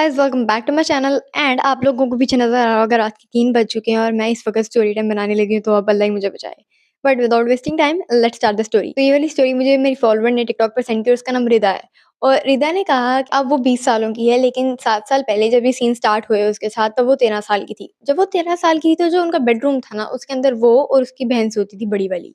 Guys, welcome back to my channel. And आप लोगों को पीछे नजर आ रहा होगा, रात के 3 बज चुके हैं और मैं इस वक्त स्टोरी टाइम बनाने लगी हूँ, तो अब अल्लाह ही मुझे बचाए। But without wasting time let's start the story. तो ये वाली स्टोरी मुझे मेरी फॉलोअर ने टिकटॉक पर सेंड की और उसका नाम रिदा है। और रिदा ने कहा कि अब वो 20 सालों की है, लेकिन 7 साल पहले जब ये सीन स्टार्ट हुए उसके साथ, तब वो 13 साल की थी। जब वो 13 साल की थी तो जो उनका बेडरूम था ना, उसके अंदर वो और उसकी बहन सोती थी, बड़ी वाली।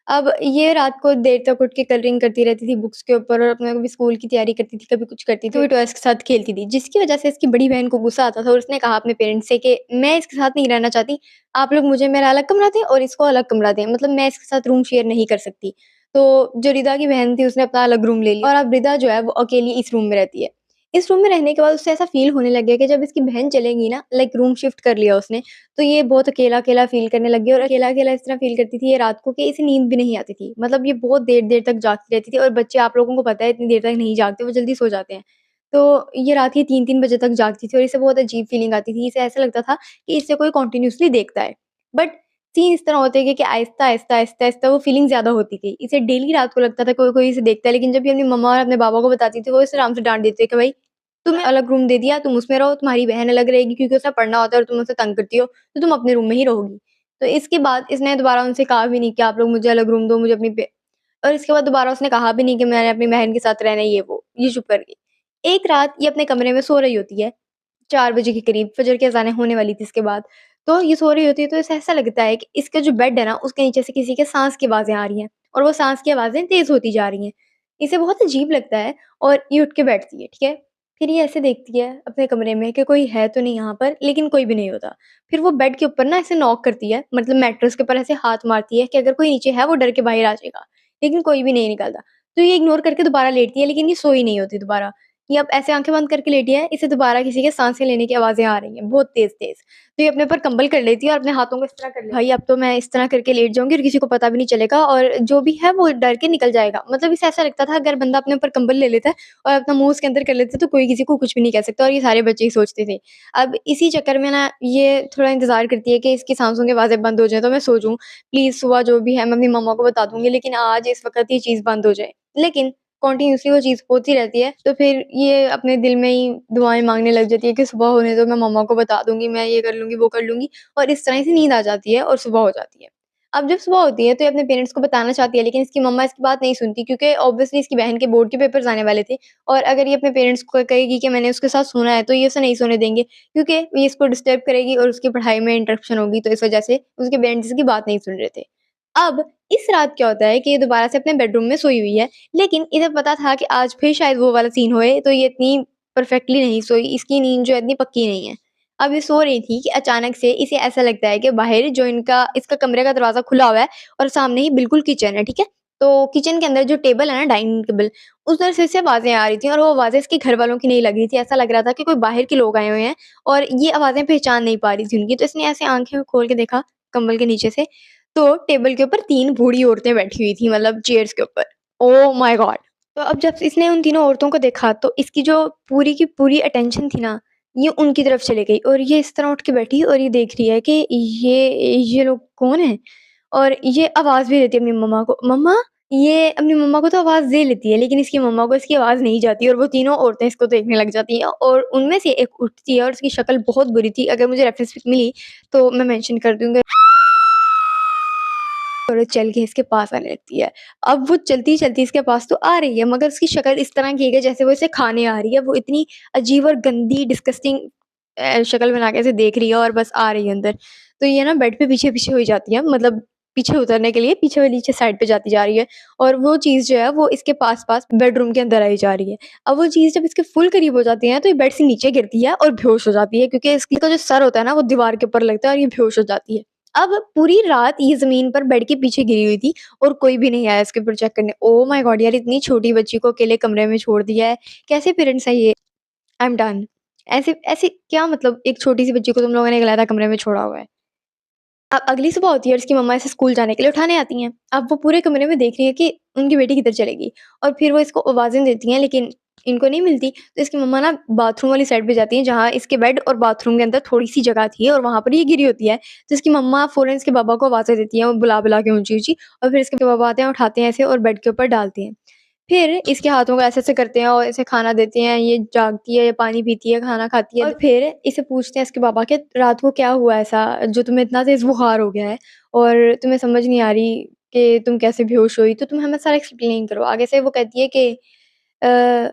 अब ये रात को देर तक उठ के कलरिंग करती रहती थी बुक्स के ऊपर और अपना कभी स्कूल की तैयारी करती थी, कभी कुछ करती थी, कभी टॉयज़ के साथ खेलती थी, जिसकी वज़ह से इसकी बड़ी बहन को गुस्सा आता था और उसने कहा अपने पेरेंट्स से कि मैं इसके साथ नहीं रहना चाहती, आप लोग मुझे मेरा अलग कमरा दें और इसको अलग कमरा दें, मतलब मैं इसके साथ रूम शेयर नहीं कर सकती। तो जो रिदा की बहन थी उसने अपना अलग रूम ले लिया और अब रिदा जो है वो अकेली इस रूम में रहती है। इस रूम में रहने के बाद उसे ऐसा फ़ील होने लग गया कि जब इसकी बहन चलेगी ना, लाइक रूम शिफ्ट कर लिया उसने, तो ये बहुत अकेला-अकेला फ़ील करने लग गई और अकेला-अकेला इस तरह फ़ील करती थी ये रात को कि इसे नींद भी नहीं आती थी। मतलब ये बहुत देर-देर तक जागती रहती थी और बच्चे आप लोगों को पता है इतनी देर तक नहीं जागते, वो जल्दी सो जाते हैं। तो ये रात के 3-3 बजे तक जागती थी और इसे बहुत अजीब फ़ीलिंग आती थी। इसे ऐसा लगता था कि इसे कोई कंटीन्यूअसली देखता है। बट सीन इस तरह होते हैं कि आहिस्ता-आहिस्ता वो फ़ीलिंग ज़्यादा होती गई। इसे डेली रात को लगता था कोई-कोई इसे देखता है, लेकिन जब ये अपनी मम्मा और अपने पापा को बताती थी, वो इसे आराम से डाँट देते कि भई तुम्हें अलग रूम दे दिया, तुम उसमें रहो, तुम्हारी बहन अलग रहेगी क्योंकि उसे पढ़ना होता है और तुम उसे तंग करती हो, तो तुम अपने रूम में ही रहोगी। तो इसके बाद इसने दोबारा उनसे कहा भी नहीं कि आप लोग मुझे अलग रूम दो, मुझे अपनी बे और इसके बाद दोबारा उसने कहा भी नहीं कि मैंने अपनी बहन के साथ रहना है ये वो, ये चुप कर गई। एक रात ये अपने कमरे में सो रही होती है, 4 बजे के करीब, फ़जर की अज़ानें होने वाली थी इसके बाद। तो ये सो रही होती है तो इसे ऐसा लगता है कि इसका जो बेड है ना, उसके नीचे से किसी के साँस की आवाज़ें आ रही हैं और वो साँस की आवाज़ें तेज़ होती जा रही हैं। इसे बहुत अजीब लगता है और ये उठ के बैठती है, ठीक है? फिर ये ऐसे देखती है अपने कमरे में कि कोई है तो नहीं यहाँ पर, लेकिन कोई भी नहीं होता। फिर वो बेड के ऊपर ना ऐसे नॉक करती है, मतलब मैट्रेस के ऊपर ऐसे हाथ मारती है कि अगर कोई नीचे है वो डर के बाहर आ जाएगा, लेकिन कोई भी नहीं निकलता। तो ये इग्नोर करके दोबारा लेटती है, लेकिन ये सोई नहीं होती दोबारा। ये अब ऐसे आँखें बंद करके लेटी है, इसे दोबारा किसी के साँसें लेने की आवाज़ें आ रही हैं, बहुत तेज़-तेज़। तो ये अपने ऊपर कंबल कर लेती है और अपने हाथों को इस तरह कर लेती है, भाई अब तो मैं इस तरह करके लेट जाऊँगी और किसी को पता भी नहीं चलेगा और जो भी है वो डर के निकल जाएगा। मतलब इसे ऐसा लगता था अगर बंदा अपने ऊपर कंबल ले लेता है और अपना मुँह उसके अंदर कर लेता है तो कोई किसी को कुछ भी नहीं कह सकता और ये सारे बच्चे ही सोचते थे। अब इसी चक्कर में ना ये थोड़ा इंतज़ार करती है कि इसकी साँसों की आवाज़ें बंद हो जाएँ तो मैं सो जाऊँ। प्लीज़ सुबह जो भी है मैं अपनी मम्मा को बता दूँगी, लेकिन आज इस वक़्त ये चीज़ बंद हो जाए। लेकिन कंटीन्यूअसली वो चीज़ होती रहती है, तो फिर ये अपने दिल में ही दुआएँ माँगने लग जाती है कि सुबह होने दो, मैं मम्मा को बता दूँगी, मैं ये कर लूँगी, वो कर लूँगी और इस तरह से नींद आ जाती है और सुबह हो जाती है। अब जब सुबह होती है तो ये अपने पेरेंट्स को बताना चाहती है, लेकिन इसकी मम्मा इसकी बात नहीं सुनती क्योंकि ऑब्वियसली इसकी बहन के बोर्ड के पेपर्स आने वाले थे और अगर ये अपने पेरेंट्स को कहेगी कि मैंने उसके साथ सोना है, तो ये उसे नहीं सोने देंगे क्योंकि ये इसको डिस्टर्ब करेगी और उसकी पढ़ाई में इंटरप्शन होगी, तो इस वजह से उसके पेरेंट्स इसकी बात नहीं सुन रहे थे। अब इस रात क्या होता है कि ये दोबारा से अपने बेडरूम में सोई हुई है, लेकिन इसे पता था कि आज फिर शायद वो वाला सीन होए, तो ये इतनी परफेक्टली नहीं सोई, इसकी नींद जो है इतनी पक्की नहीं है। अब ये सो रही थी कि अचानक से इसे ऐसा लगता है कि बाहर जो इसका कमरे का दरवाज़ा खुला हुआ है और सामने ही बिल्कुल किचन है, ठीक है? तो किचन के अंदर जो टेबल है ना, डाइनिंग टेबल, उधर से आवाज़ें आ रही थी और वो आवाज़ें इसके घर वालों की नहीं लग रही थी। ऐसा लग रहा था कि कोई बाहर के लोग आए हुए हैं और ये आवाज़ें पहचान नहीं पा रही थी उनकी। तो इसने ऐसे आँखें खोल के देखा कंबल के नीचे से, तो टेबल के ऊपर 3 बूढ़ी औरतें बैठी हुई थी, मतलब चेयर्स के ऊपर। Oh my God! तो अब जब इसने उन तीनों औरतों को देखा तो इसकी जो पूरी की पूरी अटेंशन थी ना, ये उनकी तरफ चली गई और ये इस तरह उठ के बैठी और ये देख रही है कि ये लोग कौन हैं? और ये आवाज़ भी देती है अपनी मम्मा को, "मम्मा।" ये अपनी मम्मा को तो आवाज़ दे लेती है, लेकिन इसकी मम्मा को इसकी आवाज़ नहीं जाती और वो तीनों औरतें इसको देखने लग जाती हैं और उनमें से एक उठती है और उसकी शक्ल बहुत बुरी थी। अगर मुझे रेफ़रेंस पिक मिली तो मैं मेंशन कर दूँगी। और वो चल के इसके पास आने लगती है। अब वो चलती-चलती इसके पास तो आ रही है, मगर उसकी शक्ल इस तरह की है कि जैसे वो इसे खाने आ रही है। वो इतनी अजीब और गंदी डिस्गस्टिंग शक्ल बना के इसे देख रही है और बस आ रही है अंदर। तो ये ना बेड पे पीछे-पीछे हुई जाती है, मतलब पीछे उतरने के लिए पीछे वाली साइड पे जाती जा रही है और वो चीज़ जो है वो इसके पास-पास बेडरूम के अंदर आई जा रही है। अब वो चीज़ जब इसके फुल करीब हो जाती है तो ये बेड से नीचे गिरती है और बेहोश हो जाती है क्योंकि इसका जो सर होता है ना वो दीवार के ऊपर लगता है और ये बेहोश हो जाती है। अब पूरी रात ये ज़मीन पर बेड के पीछे गिरी हुई थी और कोई भी नहीं आया इसके ऊपर चेक करने। Oh my God! यार इतनी छोटी बच्ची को अकेले कमरे में छोड़ दिया है। कैसे पेरेंट्स हैं ये? I am done. ऐसे ऐसे क्या मतलब एक छोटी-सी बच्ची को तुम लोगों ने अलग कमरे में छोड़ा हुआ है। अब अगली सुबह होती है और इसकी मम्मा इसे स्कूल जाने के लिए उठाने आती हैं। अब वो पूरे कमरे में देख रही है कि उनकी बेटी किधर चलेगी और फिर वो इसको आवाज़ें देती हैं, लेकिन इनको नहीं मिलती। तो इसकी मम्मा ना बाथरूम वाली साइड पे जाती हैं जहाँ इसके बेड और बाथरूम के अंदर थोड़ी-सी जगह थी और वहाँ पर ये गिरी होती है। तो इसकी मम्मा फ़ौरन इसके पापा को आवाज़ें देती हैं, वो बुला-बुला के ऊँची-ऊँची, और फिर इसके पापा आते हैं, उठाते हैं इसे और बेड के ऊपर डालते हैं। फिर इसके हाथों को ऐसे-ऐसे करते हैं और इसे खाना देते हैं, ये जागती है, ये पानी पीती है, खाना खाती है और फिर इसे पूछते हैं इसके पापा कि रात को क्या हुआ ऐसा जो तुम्हें इतना तेज़ बुखार हो गया है और तुम्हें समझ नहीं आ रही कि तुम कैसे बेहोश हुई? तो तुम हमें सारा एक्सप्लेन करो। आगे से वो कहती है कि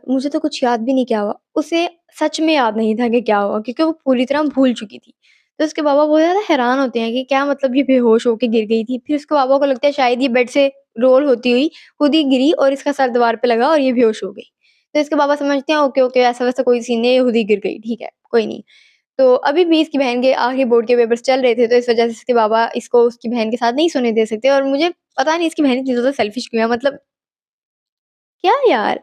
मुझे तो कुछ याद भी नहीं क्या हुआ। उसे सच में याद नहीं था कि क्या हुआ क्योंकि वो पूरी तरह भूल चुकी थी। तो उसके पापा बहुत ज़्यादा हैरान होते हैं कि क्या मतलब ये बेहोश होके गिर गई थी। फिर उसके पापा को लगता है शायद ये बेड से रोल होती हुई खुद ही गिरी और इसका सर दीवार पे लगा और ये बेहोश हो गई। तो इसके पापा समझते हैं ओके, ओके ऐसा-वैसा कोई सीन नहीं है, ये खुद ही गिर गई, ठीक है, कोई नहीं। तो अभी भी इसकी बहन के आखिरी बोर्ड के पेपर्स चल रहे थे तो इस वज़ह से इसके पापा इसको उसकी बहन के साथ नहीं सोने दे सकते और मुझे पता नहीं इसकी बहन इतनी ज़्यादा सेल्फिश क्यों है मतलब क्या यार?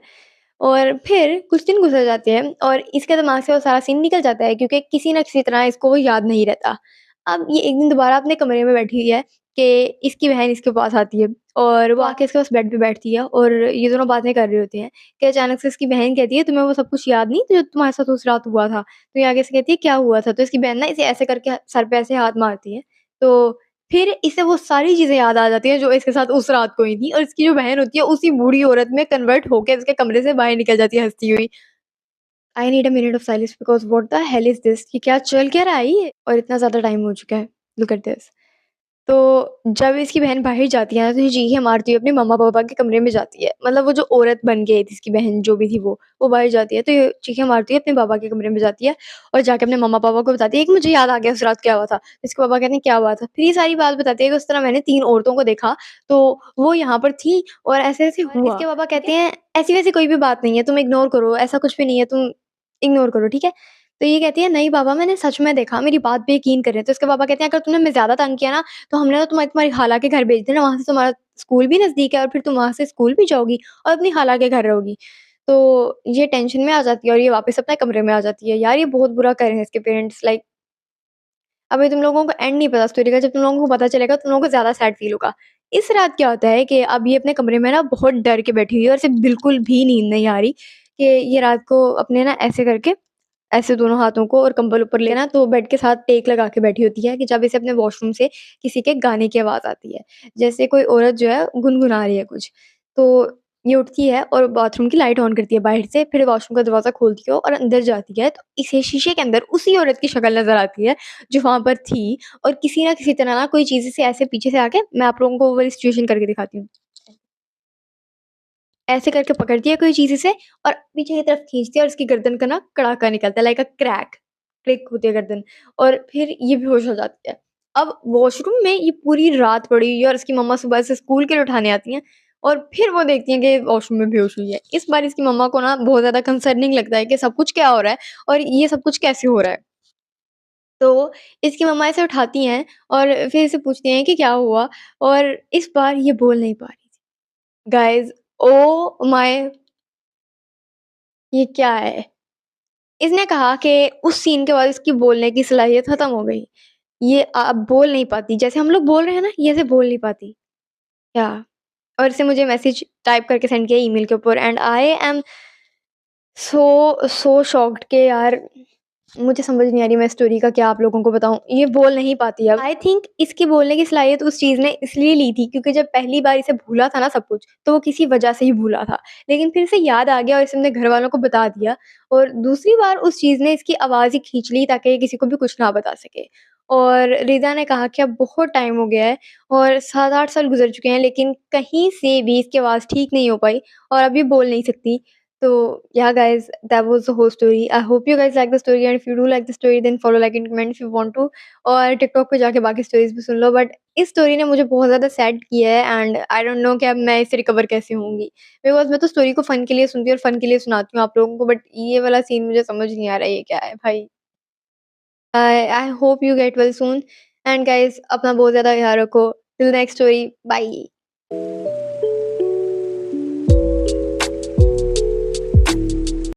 और फिर कुछ दिन गुज़र जाते हैं और इसके दिमाग से वो सारा सीन निकल जाता है क्योंकि किसी न किसी तरह इसको वो याद नहीं रहता। अब ये एक दिन दोबारा अपने कमरे में बैठी हुई है कि इसकी बहन इसके पास आती है और वो आके इसके पास बेड पे बैठती है और ये दोनों बातें कर रहे होते हैं कि अचानक से इसकी बहन कहती है, "तुम्हें वो सब कुछ याद नहीं जो तुम्हारे साथ उस रात हुआ था?" तो ये आगे से कहती है, "क्या हुआ था?" तो इसकी बहन ना इसे ऐसे करके सर पे ऐसे हाथ मारती है। तो फिर इसे वो सारी चीज़ें याद आ जाती हैं जो इसके साथ उस रात को हुई थी और इसकी जो बहन होती है उसी बूढ़ी औरत में कन्वर्ट होके इसके कमरे से बाहर निकल जाती है हँसती हुई। I need a minute of silence because what the hell is this ये क्या चल क्या रहा है ये? और इतना ज़्यादा टाइम हो चुका है। Look at this. तो जब इसकी बहन बाहर जाती है ना तो ये चीखें मारती हुई अपने मम्मा-पापा के कमरे में जाती है। मतलब वो जो औरत बन के आई थी इसकी बहन जो भी थी वो बाहर जाती है तो ये चीखें मारती है अपने पापा के कमरे में जाती है और जाके अपने मम्मा-पापा को बताती है कि मुझे याद आ गया उस रात क्या हुआ था। इसके पापा कहते हैं क्या हुआ था? फिर ये सारी बात बताती है कि उस तरह मैंने 3 औरतों को देखा तो वो यहाँ पर थी और ऐसे-ऐसे और हुआ। इसके पापा ठीक कहते है? हैं ऐसी-वैसी कोई भी बात नहीं है, तुम इग्नोर करो, ऐसा कुछ भी नहीं है, तुम इग्नोर करो, ठीक है? तो ये कहती है नहीं पापा मैंने सच में देखा, मेरी बात पे यकीन करें। तो इसके पापा कहते हैं अगर तुमने हमें ज़्यादा तंग किया ना तो हमने तो तुम्हारी खाला के घर भेज देना, वहाँ से तुम्हारा स्कूल भी नज़दीक है और फिर तुम वहाँ से स्कूल भी जाओगी और अपनी खाला के घर रहोगी। तो ये टेंशन में आ जाती है और ये वापस अपने कमरे में आ जाती है। यार ये बहुत बुरा कर रहे हैं इसके पेरेंट्स लाइक अभी तुम लोगों को एंड नहीं पता स्टोरी का, जब तुम लोगों को पता चलेगा तुम लोगों को ज़्यादा सैड फ़ील होगा। इस रात क्या होता है कि अब ये अपने कमरे में ना बहुत डर के बैठी हुई है और इसे बिल्कुल भी नींद नहीं आ रही कि ये रात को अपने ना ऐसे करके ऐसे दोनों हाथों को और कंबल ऊपर लेके ना तो बेड के साथ टेक लगा के बैठी होती है कि जब इसे अपने वॉशरूम से किसी के गाने की आवाज़ आती है। जैसे कोई औरत जो है गुनगुना रही है कुछ। तो ये उठती है और बाथरूम की लाइट ऑन करती है बाहर से, फिर वॉशरूम का दरवाज़ा खोलती है और अंदर जाती है, तो इसे शीशे के अंदर उसी औरत की शक्ल नज़र आती है, जो वहाँ पर थी और किसी न किसी तरह ना कोई चीज़ इसे ऐसे पीछे से आके मैं आप लोगों को वो वाली सिचुएशन करके दिखाती हूँ। ऐसे करके पकड़ती है कोई चीज़ इसे और पीछे की तरफ खींचती है और इसकी गर्दन का ना कड़ाका निकलता है लाइक अ क्रैक, क्लिक होती है गर्दन और फिर ये बेहोश हो जाती है। अब वॉशरूम में ये पूरी रात पड़ी हुई है और इसकी मम्मा सुबह से स्कूल के लिए उठाने आती हैं और फिर वो देखती हैं कि ये वॉशरूम में बेहोश हुई है। इस बार इसकी मम्मा को ना बहुत ज़्यादा कंसर्निंग लगता है कि सब कुछ क्या हो रहा है और ये सब कुछ कैसे हो रहा है। तो इसकी मम्मा इसे उठाती हैं और फिर इसे पूछती हैं कि क्या हुआ? और इस बार ये बोल नहीं पा रही थी। गाइज़ ओह माय ये क्या है? इसने कहा कि उस सीन के बाद इसकी बोलने की सलाहियत खत्म हो गई। ये अब बोल नहीं पाती, जैसे हम लोग बोल रहे हैं ना, ये ऐसे बोल नहीं पाती। क्या? और इसने मुझे मैसेज टाइप करके सेंड किया ईमेल के ऊपर and I am so shocked कि यार मुझे समझ नहीं आ रही मैं स्टोरी का क्या आप लोगों को बताऊँ। ये बोल नहीं पाती अब। आई थिंक इसकी बोलने की सलाहियत उस चीज़ ने इसलिए ली थी क्योंकि जब पहली बार इसे भूला था ना सब कुछ, तो वो किसी वजह से ही भूला था। लेकिन फिर इसे याद आ गया और इसे अपने घरवालों को बता दिया और दूसरी बार उस चीज़ ने इसकी आवाज़ ही खींच ली ताकि ये किसी को भी कुछ ना बता सके। और रिज़ा ने कहा कि अब बहुत टाइम हो गया है और 7-8 साल गुज़र चुके हैं लेकिन कहीं से भी इसकी आवाज़ ठीक नहीं हो पाई और अब ये बोल नहीं सकती। So yeah guys, that was the whole story. I hope you guys like the story and if you do like the story then follow, like and comment if you want to और TikTok पे जाके बाकी stories भी सुन लो but इस story ने मुझे बहुत ज़्यादा सैड किया है एंड आई डोंट नो कि अब मैं इसे रिकवर कैसे होंगी। बिकॉज़ मैं तो स्टोरी को फ़न के लिए सुनती हूँ और फ़न के लिए सुनाती हूँ आप लोगों को बट ये वाला सीन मुझे समझ नहीं आ रहा है ये क्या है भाई। I hope you get well soon and guys अपना बहुत ज़्यादा ख्याल रखो। Till next story by.